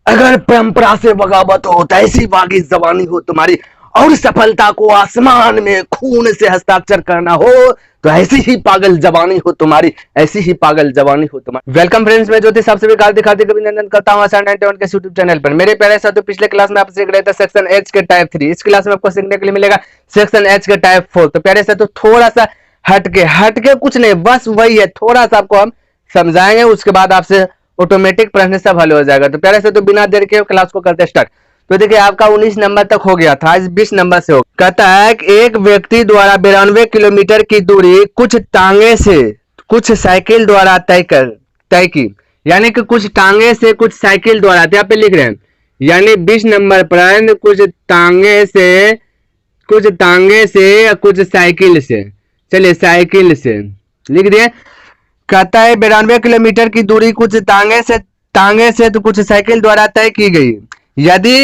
अगर परंपरा से बगावत हो तो ऐसी बागी जबानी हो तुम्हारी, और सफलता को आसमान में खून से हस्ताक्षर करना हो तो ऐसी ही पागल जबानी हो तुम्हारी, ऐसी ही पागल जबानी हो तुम्हारी। वेलकम फ्रेंड्स, मैं ज्योति सबसे भी हार्दिक हार्दिक अभिनंदन करता हूं आशा 91 के यूट्यूब चैनल पर। मेरे प्यारे साथियों, पिछले क्लास में आप सीख रहे थे सेक्शन एच के टाइप 3। इस क्लास में आपको सीखने के लिए मिलेगा सेक्शन एच के टाइप 4। तो प्यारे साथियों, थोड़ा सा हटके कुछ नहीं, बस वही है, थोड़ा सा आपको हम समझाएंगे, उसके बाद आपसे ऑटोमेटिक प्रश्न सब हल हो जाएगा। तो प्यारे से तो बिना देर के क्लास को करते स्टार्ट। तो देखिए, आपका 19 नंबर तक हो गया था, इस 20 नंबर से हो। कहता है कि एक व्यक्ति द्वारा 92 किलोमीटर की दूरी कुछ टांगे से कुछ साइकिल द्वारा तय की, यानी कि कुछ टांगे से कुछ साइकिल द्वारा, यहाँ पे लिख रहे हैं, यानी 20 नंबर पर कुछ टांगे से या कुछ साइकिल से, चलिए साइकिल से लिख दिए। कहता है 92 किलोमीटर की दूरी कुछ टांगे से तो कुछ साइकिल द्वारा तय की गई, यदि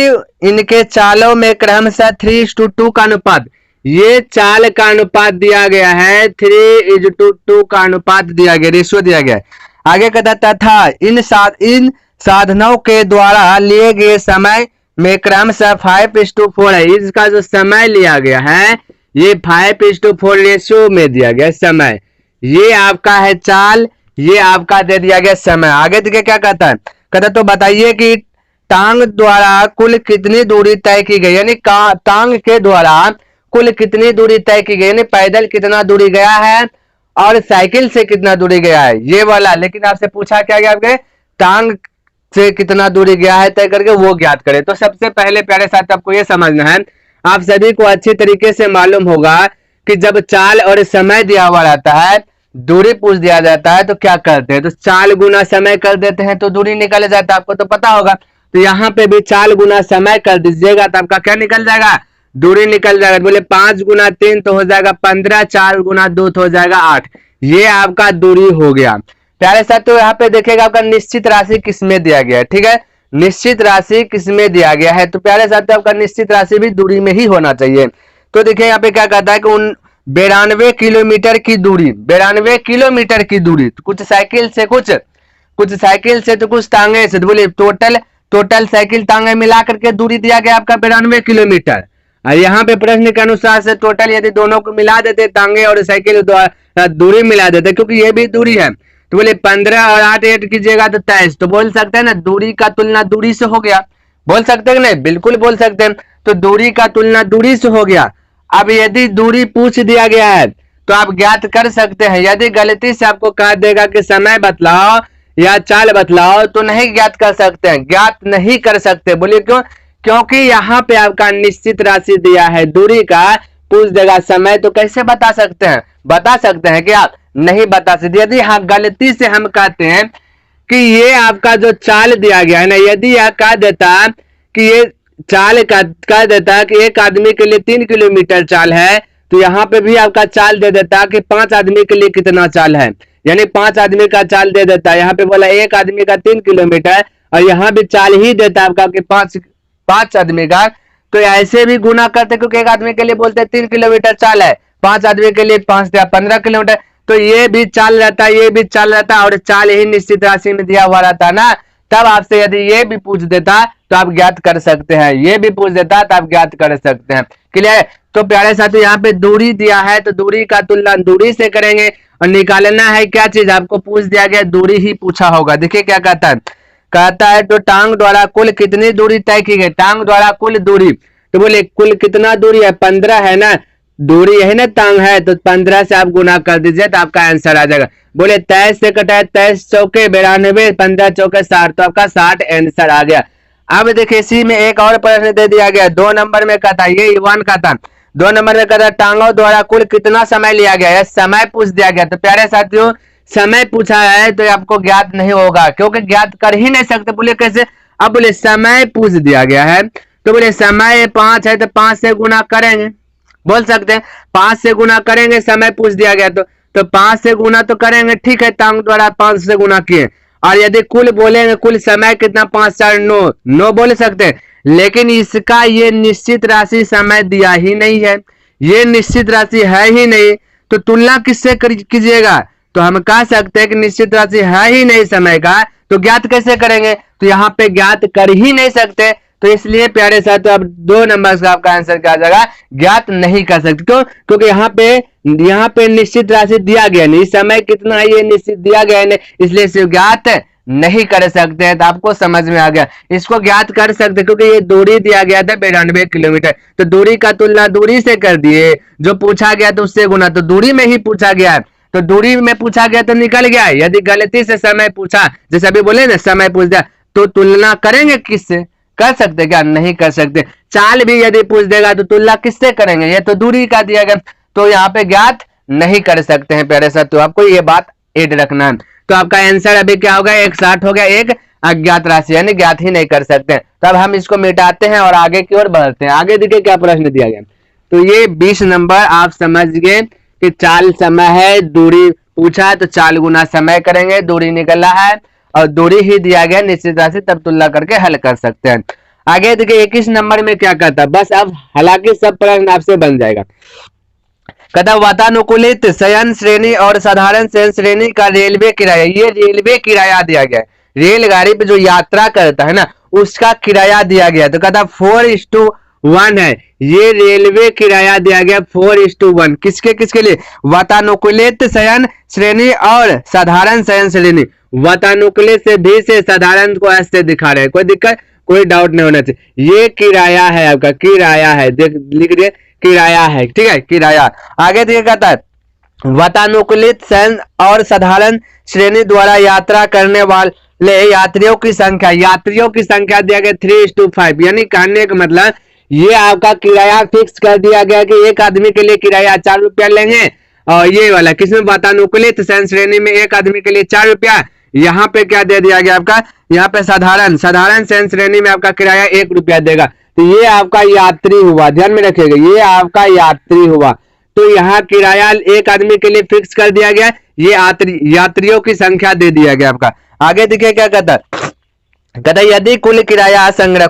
इनके चालों में क्रमशः 3:2 का अनुपात, ये चाल का अनुपात दिया गया है, 3:2 का अनुपात दिया गया, रेशियो दिया गया है। आगे कहता था इन साधनों के द्वारा लिए गए समय में क्रमशः 5:4 है। इसका जो समय लिया गया है ये 5:4 रेशियो में दिया गया समय। ये आपका है चाल, ये आपका दे दिया गया समय। आगे देखिए क्या कहता है, कहता तो बताइए कि टांग द्वारा कुल कितनी दूरी तय की गई, यानी टांग के द्वारा कुल कितनी दूरी तय की गई, यानी पैदल कितना दूरी गया है और साइकिल से कितना दूरी गया है, ये वाला। लेकिन आपसे पूछा क्या गया, आपके टांग से कितना दूरी गया है तय करके वो ज्ञात करें। तो सबसे पहले प्यारे साथ आपको ये समझना है, आप सभी को अच्छी तरीके से मालूम होगा कि जब चाल और समय दिया हुआ रहता है, दूरी पूछ दिया जाता है तो क्या करते हैं, तो चाल गुना समय कर देते हैं तो दूरी निकल जाता है, आपको तो पता होगा। तो यहाँ पे भी चाल गुना समय कर दीजिएगा तो आपका क्या निकल जाएगा, दूरी निकल जाएगा। बोले 5 गुना 3 तो हो जाएगा 15, 4 गुना 2 तो हो जाएगा 8, ये आपका दूरी हो गया। प्यारे साथियों, यहाँ पे देखिएगा आपका निश्चित राशि किसमें दिया गया है, ठीक है, निश्चित राशि किसमें दिया गया है। तो प्यारे साथियों, आपका निश्चित राशि भी दूरी में ही होना चाहिए। तो देखिए यहाँ पे क्या कहता है कि 92 किलोमीटर की दूरी, 92 किलोमीटर की दूरी, तो कुछ साइकिल से तो कुछ टांगे से, तो बोलिए टोटल साइकिल टांगे मिला करके दूरी दिया गया आपका 92 किलोमीटर। और यहाँ पे प्रश्न के अनुसार से टोटल यदि दोनों को मिला देते, टांगे और साइकिल दूरी मिला देते, क्योंकि ये भी दूरी है, तो बोले 15 और 8 ऐड कीजिएगा तो 23। तो बोल सकते हैं ना, दूरी का तुलना दूरी से हो गया, बोल सकते हैं नहीं, बिल्कुल बोल सकते हैं। तो दूरी का तुलना दूरी से हो गया। अब यदि दूरी पूछ दिया गया है तो आप ज्ञात कर सकते हैं। यदि गलती से आपको कह देगा कि समय बतलाओ या चाल बतलाओ तो नहीं ज्ञात कर सकते हैं, ज्ञात नहीं कर सकते। बोलिए क्यों, क्योंकि यहाँ पे आपका निश्चित राशि दिया है, दूरी का पूछ देगा समय, तो कैसे बता सकते हैं, बता सकते हैं कि आप नहीं बता सकते। यदि हाँ गलती से हम कहते हैं कि ये आपका जो चाल दिया गया है ना, यदि यह कह देता कि ये चाल कह देता कि एक आदमी के लिए 3 किलोमीटर चाल है, तो यहाँ पे भी आपका चाल दे देता कि 5 आदमी के लिए कितना चाल है, यानी 5 आदमी का चाल दे देता। यहाँ पे बोला एक आदमी का 3 किलोमीटर और यहाँ भी चाल ही देता आपका कि 5 आदमी का। तो ऐसे भी गुना करते, क्योंकि एक आदमी के लिए बोलते 3 किलोमीटर चाल है, 5 आदमी के लिए 5 या 15 किलोमीटर, तो ये भी चाल रहता है, ये भी चाल रहता है, और चाल ही निश्चित राशि में दिया हुआ रहता है ना। तब आपसे यदि ये भी पूछ देता तो आप ज्ञात कर सकते हैं, ये भी पूछ देता तो आप ज्ञात कर सकते हैं। क्लियर। तो प्यारे साथियों, यहाँ पे दूरी दिया है तो दूरी का तुलना दूरी से करेंगे, और निकालना है क्या चीज, आपको पूछ दिया गया दूरी ही पूछा होगा। देखिए क्या कहता है, कहता है तो टांग द्वारा कुल कितनी दूरी तय की गई, टांग द्वारा कुल दूरी, तो बोले कुल कितना दूरी है, 15 है ना, दूरी यही ना टांग है, तो 15 से आप गुना कर दीजिए तो आपका आंसर आ जाएगा। बोले 23 से कटा है, 23 चौके 92, 15 चौके 60, तो आपका 60 आंसर आ गया। अब देखिए इसी में एक और प्रश्न दे दिया गया, 2 नंबर में कहता है, ये 1 का था, 2 नंबर में कहता है टांगों द्वारा कुल कितना समय लिया गया है, समय पूछ दिया गया। तो प्यारे साथियों, समय पूछा है तो आपको ज्ञात नहीं होगा, क्योंकि ज्ञात कर ही नहीं सकते। बोले कैसे, अब बोले समय पूछ दिया गया है, तो बोले समय 5 है तो 5 से गुना करेंगे, बोल सकते हैं 5 से गुना करेंगे, समय पूछ दिया गया तो 5 से गुना तो करेंगे, ठीक है, टांग द्वारा 5 से गुना किए। और यदि कुल बोलेंगे, कुल समय कितना, 5 4 9 बोल सकते हैं, लेकिन इसका ये निश्चित राशि समय दिया ही नहीं है, ये निश्चित राशि है ही नहीं, तो तुलना किससे कीजिएगा, तो हम कह सकते हैं कि निश्चित राशि है ही नहीं समय का, तो ज्ञात कैसे करेंगे, तो यहाँ पे ज्ञात कर ही नहीं सकते, तो इसलिए प्यारे साथियों अब 2 नंबर का आपका आंसर क्या आ जाएगा, ज्ञात नहीं कर सकते। क्यों, क्योंकि यहाँ पे निश्चित राशि दिया गया नहीं, समय कितना है ये निश्चित दिया गया नहीं, इसलिए इसे ज्ञात नहीं कर सकते हैं। तो आपको समझ में आ गया, इसको ज्ञात कर सकते क्योंकि ये दूरी दिया गया था 92 किलोमीटर, तो दूरी का तुलना दूरी से कर दिए, जो पूछा गया तो उससे गुना, तो दूरी में ही पूछा गया है, तो दूरी में पूछा गया तो निकल गया। यदि गलती से समय पूछा, जैसे अभी बोले ना समय पूछ दिया, तो तुलना करेंगे किससे, कर सकते क्या, नहीं कर सकते। चाल भी यदि पूछ देगा तो तुलना किससे करेंगे, ये तो दूरी का दिया गया, तो यहाँ पे ज्ञात नहीं कर सकते हैं प्यारे साथ, तो आपको ये बात ऐड रखना है। तो आपका आंसर अभी क्या होगा, 160 हो गया, एक अज्ञात राशि यानी ज्ञात ही नहीं कर सकते। तो अब हम इसको मिटाते हैं और आगे की ओर बढ़ते हैं। आगे देखिए क्या प्रश्न दिया गया, तो ये 20 नंबर आप समझ गए कि चाल समय है, दूरी पूछा है तो चाल गुना समय करेंगे, दूरी निकल रहा है और दूरी ही दिया गया निश्चित राशि, तब तुलना करके हल कर सकते हैं। आगे देखिए 21 नंबर में क्या कहता है, बस अब हालांकि सब प्रश्न आपसे बन जाएगा। कहता वातानुकूलित शयन श्रेणी और साधारण शयन श्रेणी का रेलवे किराया, ये रेलवे किराया दिया गया है, रेलगाड़ी पे जो यात्रा करता है ना उसका किराया दिया गया, तो कहता 4:1 है, ये रेलवे किराया दिया गया 4:1, किसके किसके लिए, वातानुकूलित शयन श्रेणी और साधारण शयन श्रेणी। वातानुकूलित से भी से साधारण को एस से दिखा रहे हैं, कोई दिक्कत कोई डाउट नहीं होना चाहिए, ये किराया है आपका, किराया है, देख लिख दिए किराया है, ठीक है किराया। आगे देखिए कहता है वातानुकूलित शयन और साधारण श्रेणी द्वारा यात्रा करने वाले यात्रियों की संख्या दिया गया 3:5, यानी कहने का मतलब ये आपका किराया फिक्स कर दिया गया कि एक आदमी के लिए किराया 4 रुपया लेंगे, और ये वाला किसमें वातानुकूलित शयन श्रेणी में एक आदमी के लिए 4 रुपया, यहाँ पे क्या दे दिया गया आपका, यहाँ पे साधारण शयन श्रेणी में आपका किराया 1 रुपया देगा, तो ये आपका यात्री हुआ, ध्यान में रखिएगा ये आपका यात्री हुआ। तो यहाँ किराया एक आदमी के लिए फिक्स कर दिया गया, ये यात्रियों की संख्या दे दिया गया आपका। आगे देखिए क्या कहता है, कहता यदि कुल किराया संग्रह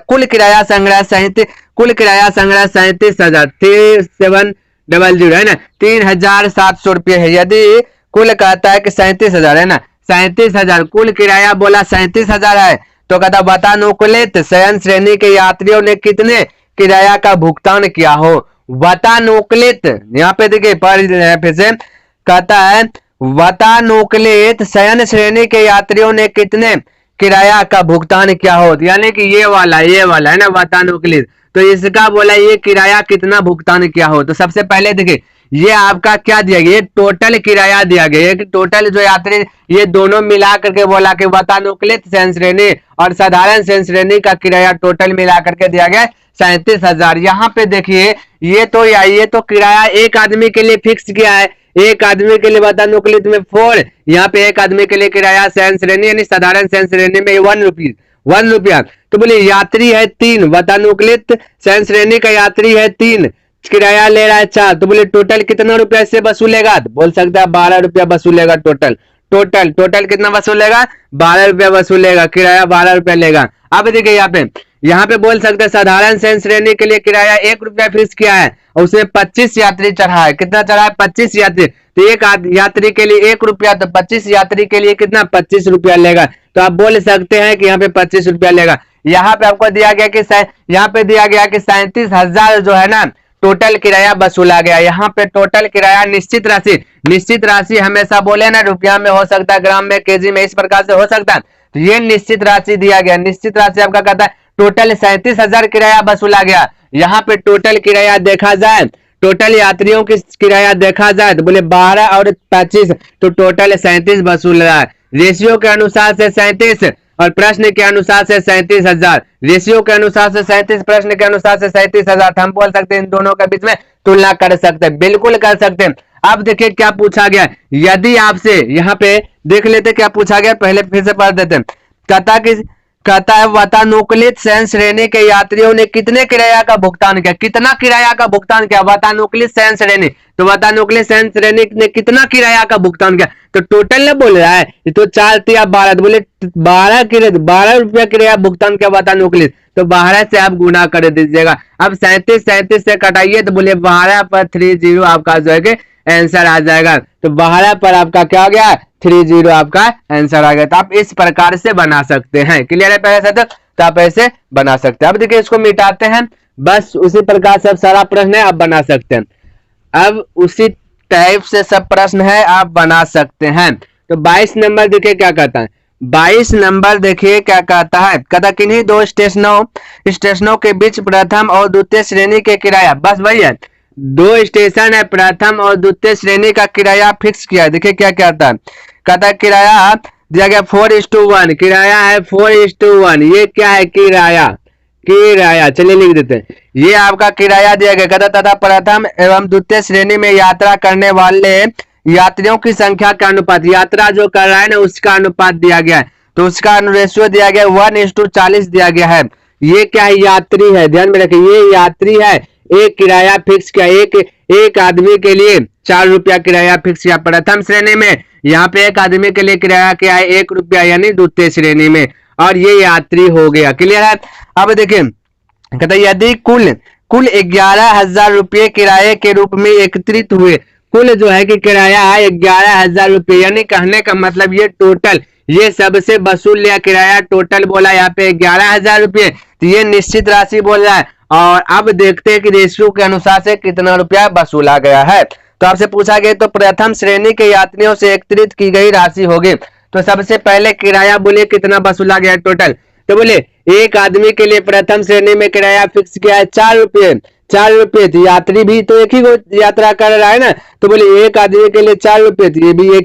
37,700 है ना, 3,700 रुपये है, यदि कुल कहता है कि 37,000 है ना, 37,000 कुल किराया बोला 37,000 है, तो कहता वातानुकूलित शयन श्रेणी के यात्रियों ने कितने किराया का भुगतान किया हो। वातानुकूलित यहाँ पे देखिए फिर से कहता है वातानुकूलित शयन श्रेणी के यात्रियों ने कितने किराया का भुगतान किया हो, यानी कि ये वाला है ना वातानुकूलित, तो इसका बोला ये किराया कितना भुगतान किया हो। तो सबसे पहले देखिए ये आपका क्या दिया गया, ये टोटल किराया दिया गया, टोटल जो यात्री ये दोनों मिला करके बोला कि वातानुकूलित शयन श्रेणी और साधारण शयन श्रेणी का किराया टोटल मिला करके दिया गया 37,000। यहाँ पे देखिए ये तो किराया एक आदमी के लिए फिक्स किया है, एक आदमी के लिए वातानुकूलित में 4, यहाँ पे एक आदमी के लिए किराया शयन श्रेणी यानी साधारण शयन श्रेणी में 1 रुपया। तो बोले यात्री है 3, वातानुकूलित शयन श्रेणी का यात्री है 3, किराया ले रहा है 4, तो बोले टोटल कितना रुपया से वसूलेगा, बोल सकता है 12 रुपया वसूलेगा, टोटल कितना वसूलेगा, 12 रुपया वसूलेगा, किराया 12 रुपया लेगा। अब देखिए यहाँ पे बोल सकते हैं साधारण शयन श्रेणी के लिए किराया 1 रुपया फिक्स किया है और उसमें 25 यात्री चढ़ा है, कितना चढ़ा है 25 यात्री, तो एक यात्री के लिए 1 रुपया, तो 25 यात्री के लिए कितना 25 रुपया लेगा, तो आप बोल सकते हैं कि यहाँ पे 25 रुपया लेगा। यहाँ पे आपको दिया गया कि 37,000 जो है ना टोटल किराया वसूला गया। यहाँ पे टोटल किराया निश्चित राशि हमेशा बोले ना रुपया में हो सकता है, ग्राम में, केजी में, इस प्रकार से हो सकता है, तो ये निश्चित राशि दिया गया, निश्चित राशि आपका कहता है टोटल 37,000 किराया वसूला गया। यहाँ पे टोटल किराया देखा जाए, टोटल यात्रियों की किराया देखा जाए तो बोले 12 और 25, तो टोटल 37 वसूल रहा है। रेशियो के अनुसार से 37 और प्रश्न के अनुसार से 37,000, रेशियो के अनुसार से 37, प्रश्न के अनुसार से 37,000, हम बोल सकते हैं इन दोनों के बीच में तुलना कर सकते हैं, बिल्कुल कर सकते हैं। अब देखिए क्या पूछा गया, यदि आपसे यहाँ पे देख लेते क्या पूछा गया, पहले फिर से पढ़ देते हैं। कहता है वातानुकूलित शयन श्रेणी के यात्रियों ने कितने किराया का भुगतान किया, कितना किराया का भुगतान किया वातानुकूलित शयन श्रेणी, तो वातानुकूलित शयन श्रेणी ने कितना किराया का भुगतान किया, तो टोटल न बोल रहा है, तो 4 या 12, तो बोले 12 रुपया किराया भुगतान किया वातानुकूलित, तो 12 से आप गुना कर दीजिएगा। अब 37 से कटाइए तो बोले 12 पर 30 आपका जो है आंसर आ जाएगा, तो 12 पर आपका क्या हो गया 30 आपका आंसर आ गया। तो आप इस प्रकार से बना सकते हैं। क्लियर है पहले से? तो आप ऐसे बना सकते हैं। अब देखिए इसको मिटाते हैं, बस उसी प्रकार से अब सारा प्रश्न है आप बना सकते हैं। अब उसी टाइप से सब प्रश्न है आप बना सकते हैं। तो 22 नंबर देखिए क्या कहता है। 22 नंबर देखिए क्या कहता है। कहता किन्हीं दो स्टेशनों के बीच प्रथम और द्वितीय श्रेणी के किराया, बस वही है, दो स्टेशन है, प्रथम और द्वितीय श्रेणी का किराया फिक्स किया है। देखिए क्या कहता है। कहता किराया दिया गया 4:1, किराया है 4:1। ये क्या है? किराया। किराया चलिए लिख देते हैं। ये आपका किराया दिया गया। कहता तथा प्रथम एवं द्वितीय श्रेणी में यात्रा करने वाले यात्रियों की संख्या का अनुपात, यात्रा जो कर रहा है ना उसका अनुपात दिया गया है। तो उसका रेशियो दिया गया 1:40 दिया गया है। ये क्या है? यात्री है। ध्यान में रखिए ये यात्री है। एक किराया फिक्स किया, एक आदमी के लिए 4 रुपया किराया फिक्स किया प्रथम श्रेणी में। यहाँ पे एक आदमी के लिए किराया क्या है? 1 रुपया, यानी द्वितीय श्रेणी में। और ये यात्री हो गया। क्लियर है? अब देखिए कहता यदि कुल 11,000 रुपये किराए के रूप में एकत्रित हुए, कुल जो है कि किराया है 11,000 रुपये, यानी कहने का मतलब ये टोटल, ये सबसे वसूल लिया किराया टोटल बोला यहाँ पे 11,000 रुपये। तो ये निश्चित राशि बोल रहा है। और अब देखते हैं कि रेशियो के अनुसार से कितना रुपया वसूला गया है। तो आपसे पूछा गया तो प्रथम श्रेणी के यात्रियों से एकत्रित की गई राशि होगी। तो सबसे पहले किराया बोले कितना वसूला गया टोटल। तो बोले एक आदमी के लिए प्रथम श्रेणी में किराया फिक्स किया है 4 रुपये। 4 रुपये, तो यात्री भी तो एक ही यात्रा कर रहा है ना। तो बोले एक आदमी के लिए 4 रुपये, तो ये भी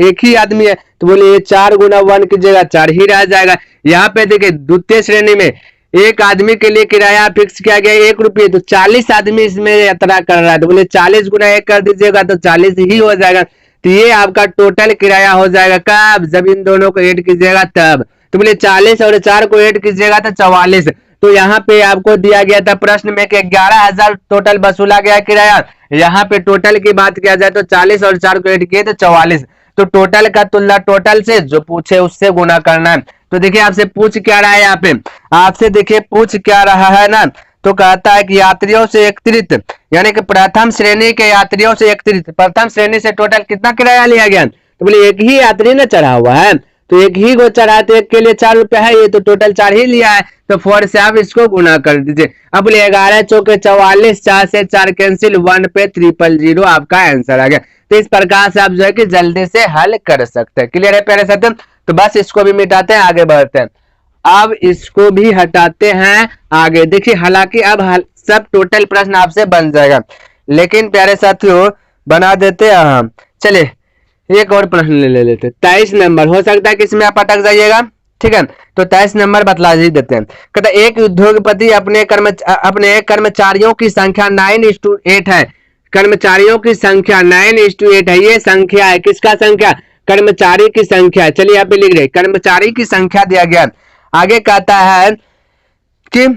एक ही आदमी है। तो बोले ये 4 गुना 1 की जगह 4 ही रह जाएगा। यहाँ पे देखिए द्वितीय श्रेणी में एक आदमी के लिए किराया फिक्स किया गया 1 रुपये, तो 40 आदमी इसमें यात्रा कर रहा है। तो बोले 40 गुना 1 कर दीजिएगा तो 40 ही हो जाएगा। तो ये आपका टोटल किराया हो जाएगा कब? जब इन दोनों को ऐड कीजिएगा तब। तो बोले 40 और 4 को ऐड कीजिएगा तो 44। तो यहाँ पे आपको दिया गया था प्रश्न में कि 11,000 टोटल वसूला गया किराया। यहाँ पे टोटल की बात किया जाए तो 40 और 4 को ऐड किए तो 44। तो टोटल का तुलना टोटल से जो पूछे उससे गुना करना है। तो देखिए आपसे पूछ क्या रहा है यहाँ पे, आपसे देखिए पूछ क्या रहा है ना। तो कहता है कि यात्रियों से एकत्रित, यानी कि प्रथम श्रेणी के यात्रियों से एकत्रित, प्रथम श्रेणी से टोटल कितना किराया लिया गया? तो बोले एक ही यात्री ने चढ़ा हुआ है, तो एक ही को चढ़ा, तो एक के लिए 4 रुपया है, ये तो टोटल 4 ही लिया है। तो 4 से आप इसको गुना कर दीजिए। अब बोले 11 चौके 44, 4 से 4 कैंसिल, 1 पे 000 आपका आंसर आ गया। तो इस प्रकार से आप जो है कि जल्दी से हल कर सकते हैं। क्लियर है प्यारे साथियों? तो बस इसको भी मिटाते हैं, आगे बढ़ते हैं। अब इसको भी हटाते हैं आगे। देखिए हालांकि अब सब टोटल प्रश्न आपसे बन जाएगा, लेकिन प्यारे साथियों बना देते हैं हम। चलिए एक और प्रश्न ले लेते हैं। 23 नंबर, हो सकता है कि इसमें आप अटक जाइएगा, ठीक है। तो 23 नंबर बतला ही देते हैं। कहता एक उद्योगपति अपने कर्मचारियों की संख्या 9:8 है। कर्मचारियों की संख्या 9:8 है। ये संख्या है किसका संख्या? कर्मचारी की संख्या। चलिए यहाँ पे लिख रहे कर्मचारी की संख्या दिया गया। आगे कहता है कि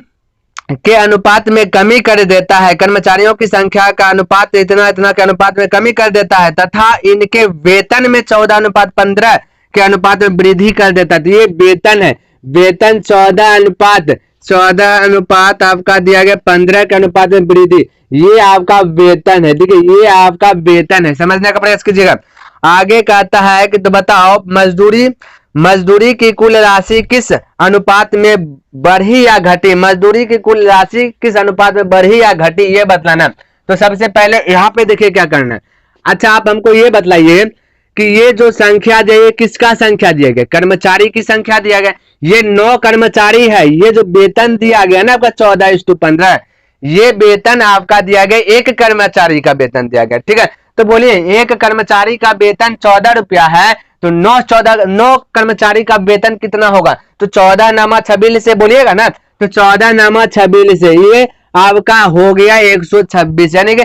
के अनुपात में कमी कर देता है, कर्मचारियों की संख्या का अनुपात इतना इतना के अनुपात में कमी कर देता है, तथा इनके वेतन में 14:15 के अनुपात में वृद्धि कर देता है। तो ये वेतन है, वेतन 14 अनुपात आपका दिया गया 15 के अनुपात में वृद्धि, ये आपका वेतन है। ठीक है, ये आपका वेतन है, समझने का प्रयास कीजिएगा। आगे कहता है कि तो बताओ मजदूरी की कुल राशि किस अनुपात में बढ़ी या घटी? मजदूरी की कुल राशि किस अनुपात में बढ़ी या घटी, ये बतलाना। तो सबसे पहले यहाँ पे देखिए क्या करना है। अच्छा आप हमको ये बतलाइए कि ये जो संख्या दिया गया किसका संख्या दिया गया? कर्मचारी की संख्या दिया गया। ये 9 कर्मचारी है। ये जो वेतन दिया गया ना आपका 14:15, ये वेतन आपका दिया गया, एक कर्मचारी का वेतन दिया गया। ठीक है, तो बोलिए एक कर्मचारी का वेतन 14 रुपया है, तो 9 कर्मचारी का वेतन कितना होगा? तो 14 नामा 26 से बोलिएगा ना, तो 14 नामा 26 से ये आपका हो गया 126, यानी कि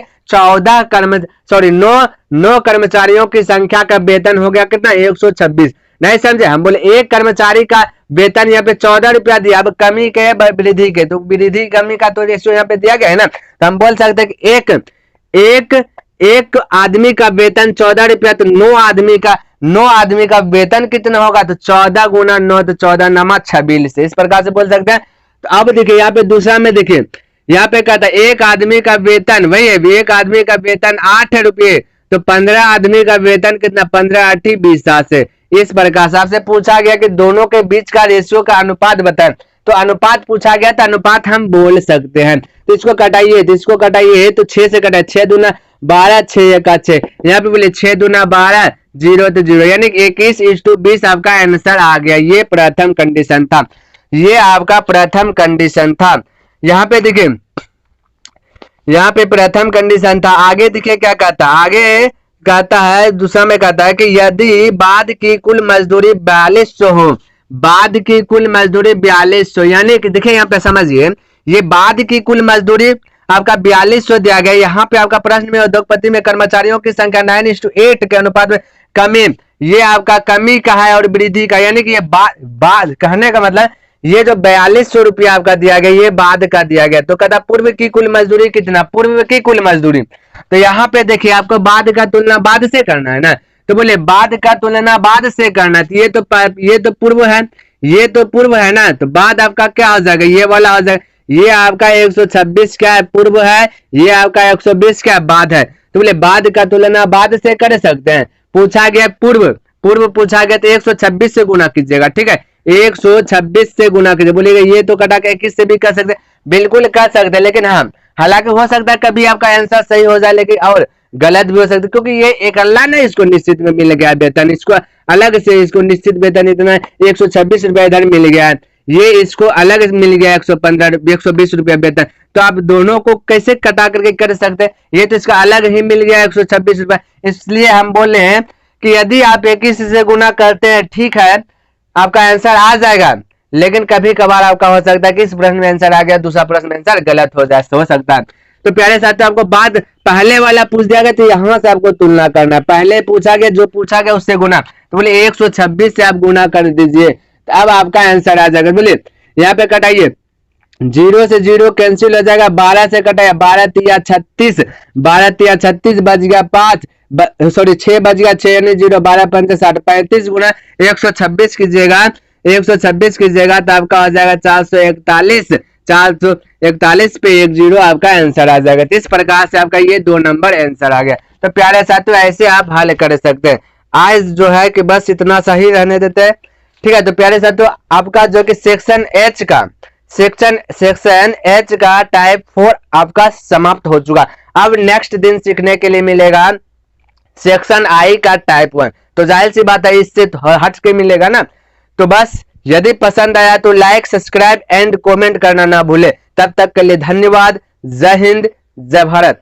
9 कर्मचारियों की संख्या का वेतन हो गया कितना? 126। नहीं समझे? हम बोले एक कर्मचारी का वेतन यहाँ पे 14 रुपया दिया, अब कमी के वृद्धि के, तो वृद्धि कमी का तो रेशियो यहाँ पे दिया गया है ना। तो हम बोल सकते हैं कि एक आदमी का वेतन 14 रुपया, तो 9 आदमी का वेतन कितना होगा? तो 14 गुना 9, तो 14 नामा 26 से, इस प्रकार से बोल सकते हैं। तो अब देखिए यहाँ पे दूसरा में देखिए, यहाँ पे कहता है एक आदमी का वेतन, वही है, एक आदमी का वेतन 8 रुपये, तो 15 आदमी का वेतन कितना, 15 8 20 से। इस प्रकार से आपसे पूछा गया कि दोनों के बीच का रेशियो का अनुपात बताएं, तो अनुपात पूछा गया तो अनुपात हम बोल सकते हैं। तो इसको कटाइए, तो इसको कटाइए, तो 6 से कटाए, 6 दूना 12, 6 का 6, यहाँ पे बोले 6 दूना 12, 0 तो 0, यानी 21:20 आपका आंसर आ गया। ये प्रथम कंडीशन था, ये आपका प्रथम कंडीशन था। यहाँ पे देखिए, यहाँ पे प्रथम कंडीशन था। आगे देखिए क्या कहता है, आगे कहता है दूसरा में कहता है कि यदि बाद की कुल मजदूरी 4200 हो, बाद की कुल मजदूरी 4200, यानी कि देखिए यहाँ पे समझिए, ये बाद की कुल मजदूरी आपका 4200 दिया गया। यहाँ पे आपका प्रश्न में उद्योगपति में कर्मचारियों की संख्या 9:8 के अनुपात में कमी, ये आपका कमी का है और वृद्धि का, यानी कि ये बाद कहने का मतलब ये जो 4200 रुपया आपका दिया गया, ये बाद का दिया गया। तो कहता पूर्व की कुल मजदूरी कितना, पूर्व की कुल मजदूरी, तो यहाँ पे देखिए आपको बाद का तुलना बाद से करना है ना, तो बोले बाद का तुलना बाद से करना है। ये तो पूर्व है, ये तो पूर्व है ना, तो बाद आपका क्या हो जाएगा, ये वाला हो जाएगा। ये आपका 126 क्या है, पूर्व है, ये आपका 120 क्या है, बाद है। तो बोले बाद का तुलना बाद से कर सकते हैं। पूछा गया पूर्व, पूर्व पूछा गया तो 126 से गुना कीजिएगा, ठीक है, 126 से गुना कीजिए। बोलेगा ये तो कटा के 21 से भी कर सकते, बिल्कुल कर सकते हैं, लेकिन हाँ हालांकि हो सकता है कभी आपका आंसर सही हो जाए, लेकिन और गलत भी हो सकता है, क्योंकि ये एक अल्लाह ने इसको निश्चित में मिल गया वेतन, इसको अलग से इसको निश्चित वेतन इतना 126 रुपया इधर मिल गया है, ये इसको अलग मिल गया 115 120 रुपया वेतन। तो आप दोनों को कैसे कटा करके कर सकते हैं, ये तो इसका अलग ही मिल गया 126 रुपया। इसलिए हम बोले हैं कि यदि आप 21 से गुना करते हैं, ठीक है, आपका आंसर आ जाएगा, लेकिन कभी कभार आपका हो सकता है कि इस प्रश्न में आंसर आ गया, दूसरा प्रश्न में आंसर गलत हो जाए, हो सकता है। तो प्यारे साथियों, आपको बाद पहले वाला पूछ दिया गया तो यहाँ से आपको तुलना करना है, पहले पूछा गया जो पूछा गया उससे गुना, तो बोले 126 से आप गुना कर दीजिए, तो अब आपका आंसर आ जाएगा। बोलिए यहाँ पे कटाइए, 0 से 0 कैंसिल हो जाएगा, 12 से कटाइए, 12 तिया 36, 12 तिया 36 बच गया 5, सॉरी 6 बच गया 6 यानी 0, 12 5 60, 35 गुना 126 कीजिएगा, 126 कीजिएगा तो आपका हो जाएगा 441, 441 पे 1 0 आपका आंसर आ जाएगा। तो इस प्रकार से आपका ये 2 नंबर आंसर आ गया। तो प्यारे साथियों, ऐसे आप हल कर सकते हैं। आज जो है कि बस इतना सही रहने देते हैं, ठीक है। तो प्यारे साथियों, आपका जो कि सेक्शन एच का टाइप 4 आपका समाप्त हो चुका। अब नेक्स्ट दिन सीखने के लिए मिलेगा सेक्शन आई का टाइप 1, तो जाहिर सी बात है इससे हट के मिलेगा ना। तो बस यदि पसंद आया तो लाइक, सब्सक्राइब एंड कमेंट करना ना भूले। तब तक के लिए धन्यवाद। जय हिंद, जय भारत।